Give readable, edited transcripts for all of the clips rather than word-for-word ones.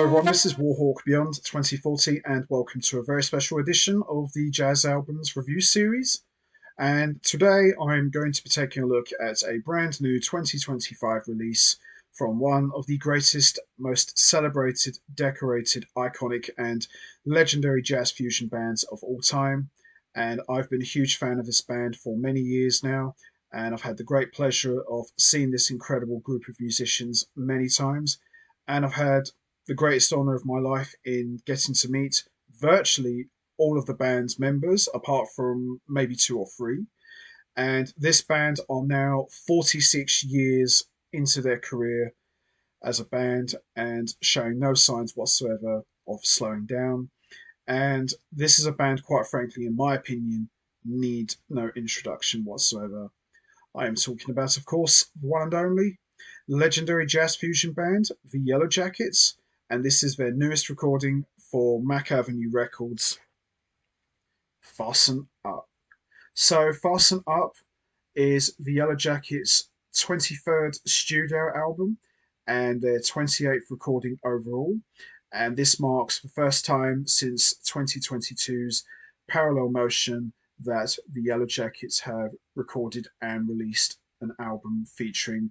Hello everyone, this is Warhawk Beyond 2040 and welcome to a very special edition of the Jazz Albums Review Series. And today I'm going to be taking a look at a brand new 2025 release from one of the greatest, most celebrated, decorated, iconic and legendary jazz fusion bands of all time. And I've been a huge fan of this band for many years now, and I've had the great pleasure of seeing this incredible group of musicians many times. And I've had the greatest honor of my life in getting to meet virtually all of the band's members, apart from maybe two or three. And this band are now 46 years into their career as a band and showing no signs whatsoever of slowing down. And this is a band, quite frankly, in my opinion, need no introduction whatsoever. I am talking about, of course, the one and only legendary jazz fusion band, the Yellowjackets, and this is their newest recording for Mac Avenue Records, Fasten Up. So, Fasten Up is the Yellowjackets' 23rd studio album and their 28th recording overall. And this marks the first time since 2022's Paraell Motion that the Yellowjackets have recorded and released an album featuring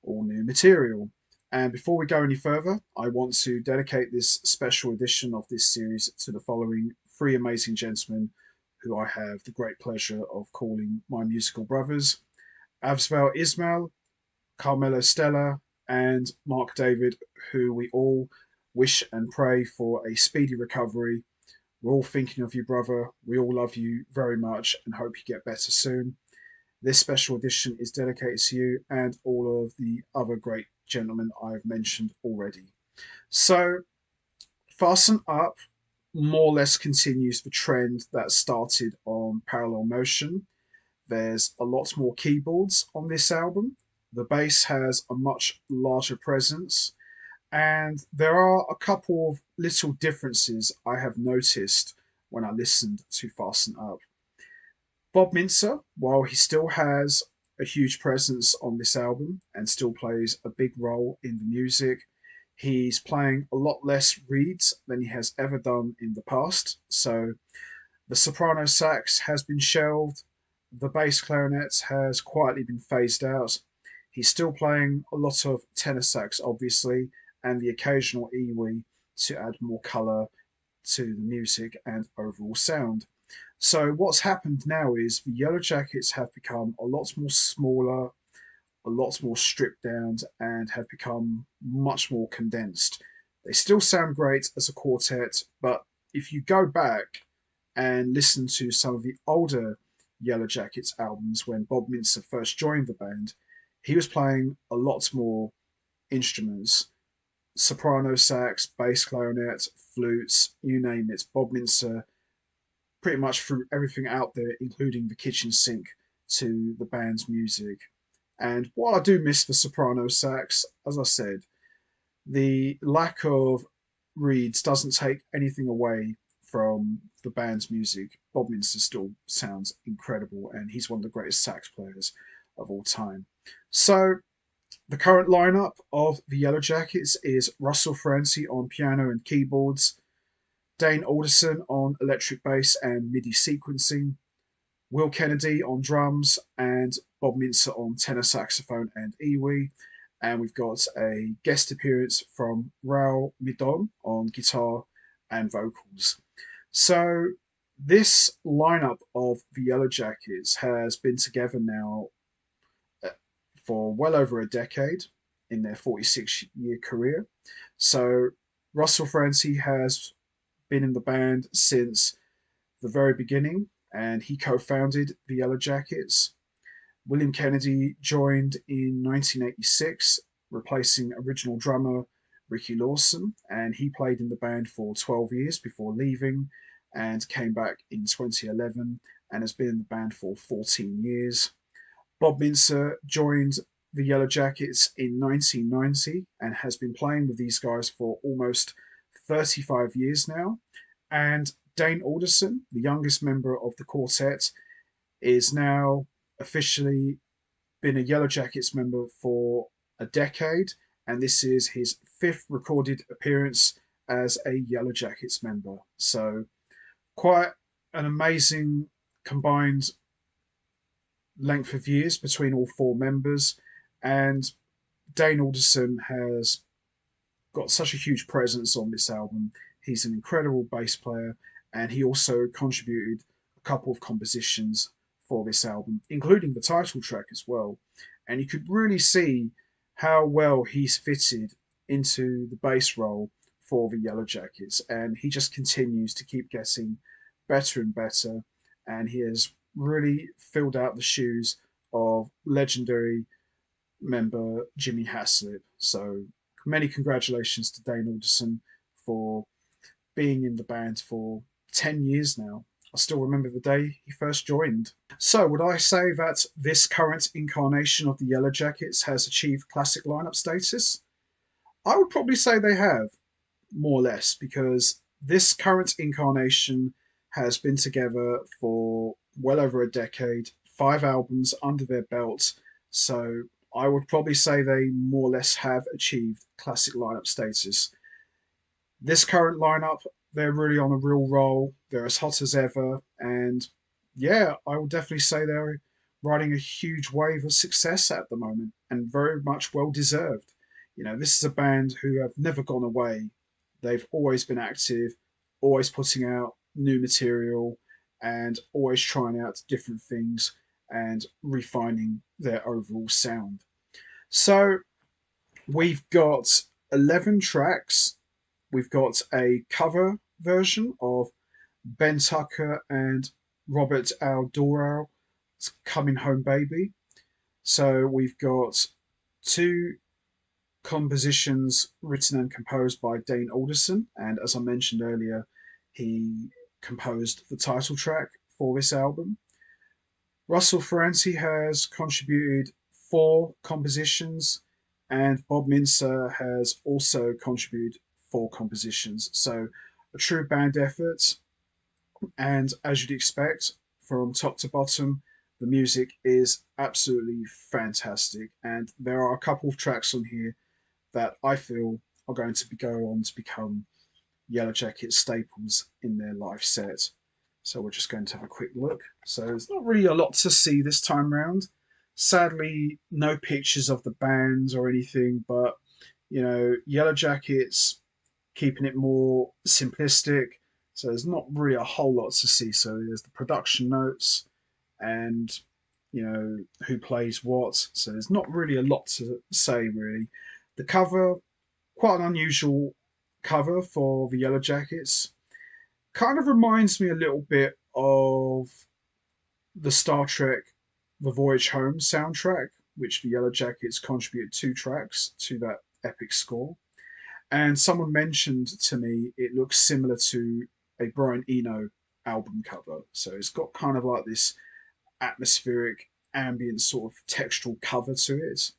all new material. And before we go any further, I want to dedicate this special edition of this series to the following three amazing gentlemen who I have the great pleasure of calling my musical brothers: Avsval Ismail, Carmelo Stella, and Mark David, who we all wish and pray for a speedy recovery. We're all thinking of you, brother. We all love you very much and hope you get better soon. This special edition is dedicated to you and all of the other great gentlemen I've mentioned already. So, Fasten Up more or less continues the trend that started on Paraell Motion. There's a lot more keyboards on this album. The bass has a much larger presence, and there are a couple of little differences I have noticed when I listened to Fasten Up. Bob Mintzer, while he still has a huge presence on this album and still plays a big role in the music, he's playing a lot less reeds than he has ever done in the past. So the soprano sax has been shelved, the bass clarinet has quietly been phased out. He's still playing a lot of tenor sax, obviously, and the occasional iwi to add more colour to the music and overall sound. So what's happened now is the Yellowjackets have become a lot more smaller, a lot more stripped down, and have become much more condensed. They still sound great as a quartet, but if you go back and listen to some of the older Yellowjackets albums when Bob Mintzer first joined the band, he was playing a lot more instruments: soprano sax, bass clarinet, flutes, you name it. Bob Mintzer pretty much threw everything out there, including the kitchen sink, to the band's music. And while I do miss the soprano sax, as I said, the lack of reeds doesn't take anything away from the band's music. Bob Mintzer still sounds incredible, and he's one of the greatest sax players of all time. So, the current lineup of the Yellowjackets is Russell Ferrante on piano and keyboards, Dane Alderson on electric bass and MIDI sequencing, Will Kennedy on drums, and Bob Mintzer on tenor saxophone and iwi. And we've got a guest appearance from Raul Midon on guitar and vocals. So this lineup of the Yellowjackets has been together now for well over a decade in their 46-year career. So Russell Ferrante has been in the band since the very beginning, and he co-founded the Yellowjackets. William Kennedy joined in 1986, replacing original drummer Ricky Lawson, and he played in the band for 12 years before leaving and came back in 2011 and has been in the band for 14 years. Bob Mintzer joined the Yellowjackets in 1990 and has been playing with these guys for almost 35 years now. And Dane Alderson, the youngest member of the quartet, is now officially been a Yellowjackets member for a decade and this is his 5th recorded appearance as a Yellowjackets member. So quite an amazing combined length of years between all 4 members, and Dane Alderson has got such a huge presence on this album. He's an incredible bass player, and he also contributed a couple of compositions for this album, including the title track as well. And you could really see how well he's fitted into the bass role for the Yellowjackets, and he just continues to keep getting better and better. And he has really filled out the shoes of legendary member Jimmy Haslip. So many congratulations to Dane Alderson for being in the band for 10 years now. I still remember the day he first joined. So, would I say that this current incarnation of the Yellowjackets has achieved classic lineup status? I would probably say they have, more or less, because this current incarnation has been together for well over a decade, 5 albums under their belt. So I would probably say they more or less have achieved classic lineup status. This current lineup, they're really on a real roll. They're as hot as ever. And yeah, I would definitely say they're riding a huge wave of success at the moment, and very much well deserved. This is a band who have never gone away. They've always been active, always putting out new material, and always trying out different things and refining their overall sound. So we've got 11 tracks. We've got a cover version of Ben Tucker and Robert Alderson, Coming Home Baby. So we've got 2 compositions written and composed by Dane Alderson, and as I mentioned earlier, he composed the title track for this album. Russell Ferrante has contributed 4 compositions, and Bob Mintzer has also contributed 4 compositions. So a true band effort, and as you'd expect, from top to bottom, the music is absolutely fantastic. And there are a couple of tracks on here that I feel are going to go on to become Yellowjacket staples in their live set. So we're just going to have a quick look. So there's not really a lot to see this time round. Sadly, no pictures of the bands or anything, but Yellowjackets keeping it more simplistic. So there's not really a whole lot to see. So there's the production notes and who plays what. So there's not really a lot to say really. The cover, quite an unusual cover for the Yellowjackets. Kind of reminds me a little bit of the Star Trek The Voyage Home soundtrack, which the Yellowjackets contributed 2 tracks to that epic score. And someone mentioned to me it looks similar to a Brian Eno album cover. So it's got kind of like this atmospheric, ambient sort of textural cover to it.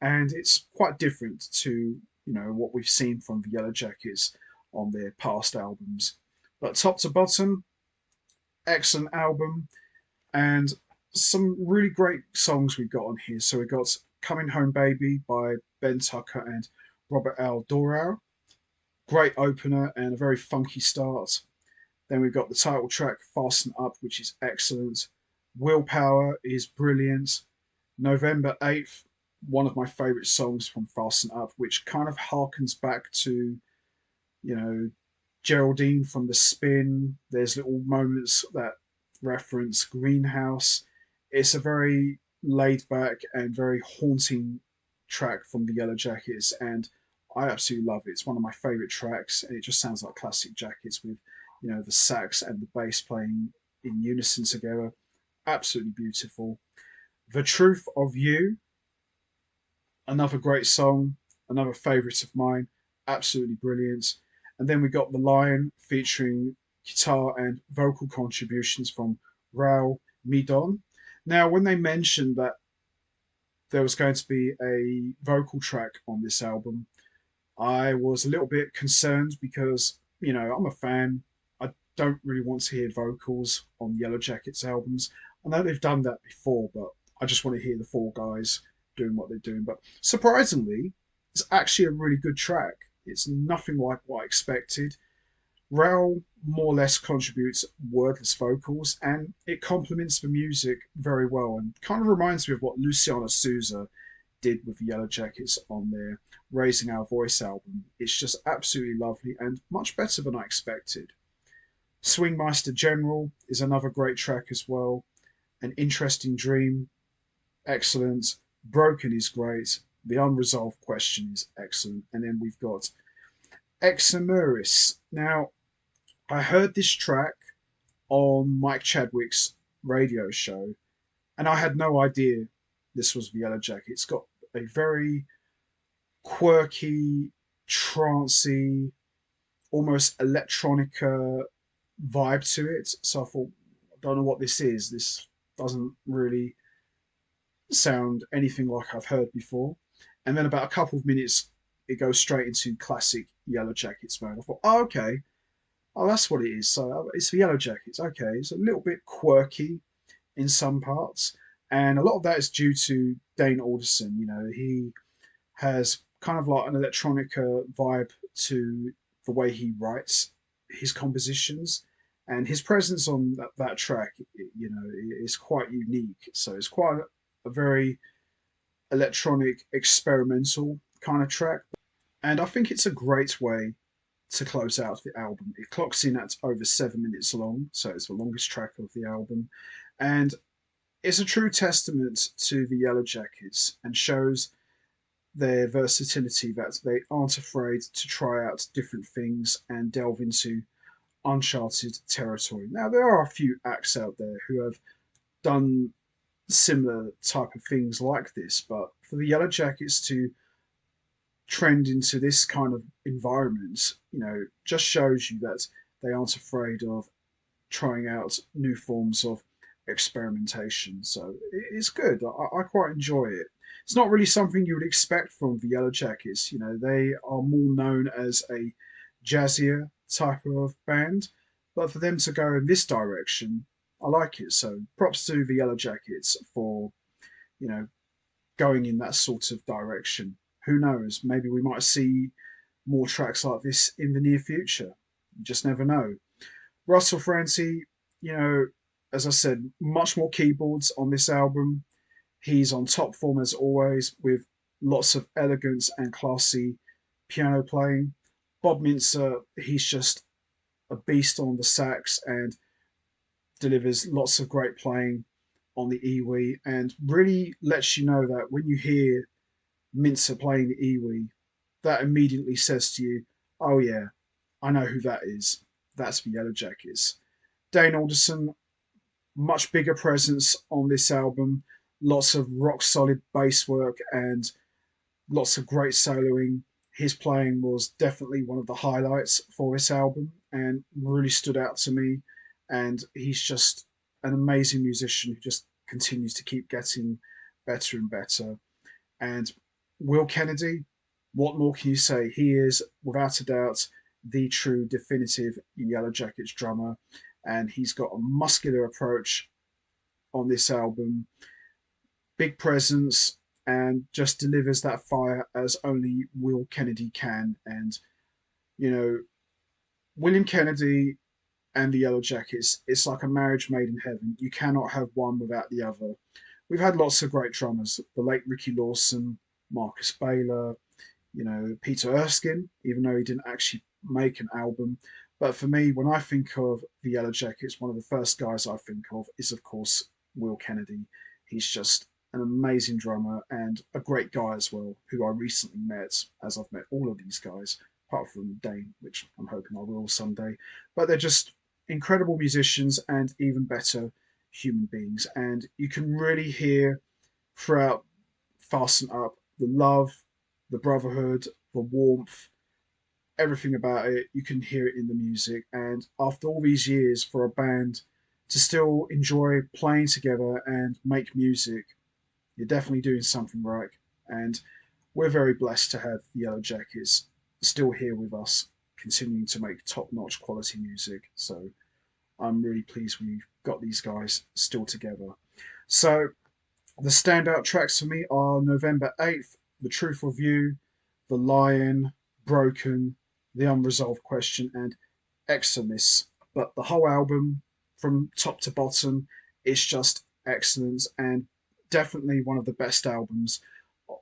And it's quite different to, what we've seen from the Yellowjackets on their past albums. But top to bottom, excellent album, and some really great songs we've got on here. So we've got Coming Home Baby by Ben Tucker and Robert Alderson. Great opener and a very funky start. Then we've got the title track Fasten Up, which is excellent. Willpower is brilliant. November 8th, one of my favourite songs from Fasten Up, which kind of harkens back to, Geraldine from The Spin. There's little moments that reference Greenhouse. It's a very laid back and very haunting track from the Yellowjackets, and I absolutely love it. It's one of my favourite tracks, and it just sounds like classic Jackets with, the sax and the bass playing in unison together. Absolutely beautiful. The Truth of You, another great song, another favourite of mine, absolutely brilliant. And then we got The Lion featuring guitar and vocal contributions from Raul Midon. Now, when they mentioned that there was going to be a vocal track on this album, I was a little bit concerned because, I'm a fan. I don't really want to hear vocals on Yellowjackets albums. I know they've done that before, but I just want to hear the 4 guys doing what they're doing. But surprisingly, It's actually a really good track. It's nothing like what I expected. Rail more or less contributes wordless vocals, and it complements the music very well, and kind of reminds me of what Luciano Souza did with the Yellowjackets on their Raising Our Voice album. It's just absolutely lovely and much better than I expected. Swingmeister General is another great track as well. An Interesting Dream, excellent. Broken is great. The Unresolved Question is excellent. And then we've got Exemeris. Now, I heard this track on Mike Chadwick's radio show, and I had no idea this was the Yellowjacket. It's got a very quirky, trancey, almost electronica vibe to it. So I thought, I don't know what this is. This doesn't really sound anything like I've heard before. And then about a couple of minutes, it goes straight into classic Yellowjackets mode. I thought, oh, okay. Oh, that's what it is. So it's the Yellowjackets. Okay, it's a little bit quirky in some parts, and a lot of that is due to Dane Alderson. You know, he has kind of like an electronica vibe to the way he writes his compositions, and his presence on that track, you know, is quite unique. So it's quite a very electronic, experimental kind of track, and I think it's a great way to close out the album. It clocks in at over 7 minutes long, so it's the longest track of the album, and it's a true testament to the Yellowjackets and shows their versatility, that they aren't afraid to try out different things and delve into uncharted territory. Now, there are a few acts out there who have done similar type of things like this, but for the Yellowjackets to trend into this kind of environment, you know, just shows you that they aren't afraid of trying out new forms of experimentation. So it's good. I quite enjoy it. It's not really something you would expect from the Yellowjackets. You know, they are more known as a jazzier type of band, but for them to go in this direction, I like it. So props to the Yellowjackets for, you know, going in that sort of direction. Who knows? Maybe we might see more tracks like this in the near future. You just never know. Russell Ferrante, you know, as I said, much more keyboards on this album. He's on top form as always, with lots of elegance and classy piano playing. Bob Mintzer, he's just a beast on the sax and delivers lots of great playing on the EWI, and really lets you know that when you hear Mintzer playing the EWI, that immediately says to you, oh yeah, I know who that is. That's the Yellowjackets. Dane Alderson, much bigger presence on this album. Lots of rock solid bass work and lots of great soloing. His playing was definitely one of the highlights for this album and really stood out to me. And he's just an amazing musician who just continues to keep getting better and better. And Will Kennedy, what more can you say? He is, without a doubt, the true definitive Yellowjackets drummer. And he's got a muscular approach on this album, big presence, and just delivers that fire as only Will Kennedy can. And, you know, William Kennedy and the Yellowjackets, it's like a marriage made in heaven. You cannot have one without the other. We've had lots of great drummers, the late Ricky Lawson, Marcus Baylor, you know, Peter Erskine, even though he didn't actually make an album. But for me, when I think of the Yellowjackets, one of the first guys I think of is, of course, Will Kennedy. He's just an amazing drummer and a great guy as well, who I recently met, as I've met all of these guys, apart from Dane, which I'm hoping I will someday. But they're just incredible musicians and even better human beings. And you can really hear throughout Fasten Up the love, the brotherhood, the warmth, everything about it. You can hear it in the music. And after all these years, for a band to still enjoy playing together and make music, you're definitely doing something right. And we're very blessed to have the Yellowjackets still here with us, continuing to make top notch quality music. So I'm really pleased we've got these guys still together. So the standout tracks for me are November 8th, The Truthful View, The Lion, Broken, The Unresolved Question, and Exodus. But the whole album, from top to bottom, is just excellent and definitely one of the best albums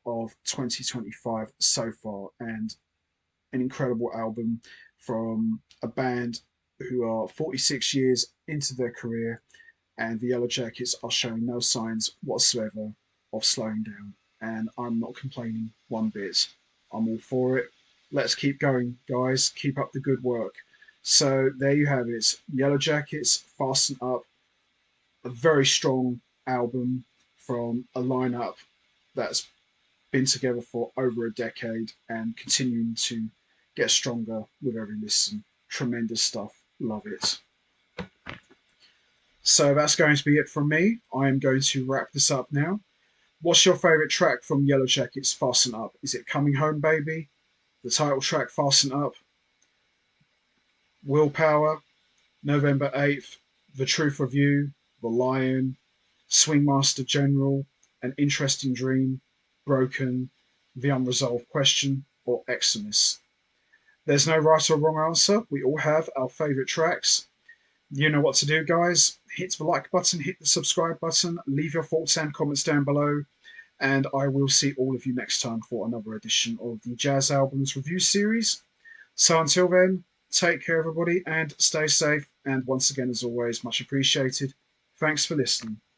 of 2025 so far. And an incredible album from a band who are 46 years into their career, and the Yellowjackets are showing no signs whatsoever of slowing down. And I'm not complaining one bit. I'm all for it. Let's keep going, guys. Keep up the good work. So there you have it. Yellowjackets Fasten Up, a very strong album from a lineup that's been together for over a decade and continuing to get stronger with every listen. Tremendous stuff. Love it. So that's going to be it from me. I am going to wrap this up now. What's your favourite track from Yellowjackets Fasten Up? Is it Coming Home Baby? The title track Fasten Up? Willpower? November 8th? The Truth of You? The Lion? Swingmaster General? An Interesting Dream? Broken? The Unresolved Question? Or Exodus? There's no right or wrong answer. We all have our favourite tracks. You know what to do, guys. Hit the like button, hit the subscribe button, leave your thoughts and comments down below, and I will see all of you next time for another edition of the Jazz Albums Review Series. So until then, take care, everybody, and stay safe. And once again, as always, much appreciated. Thanks for listening.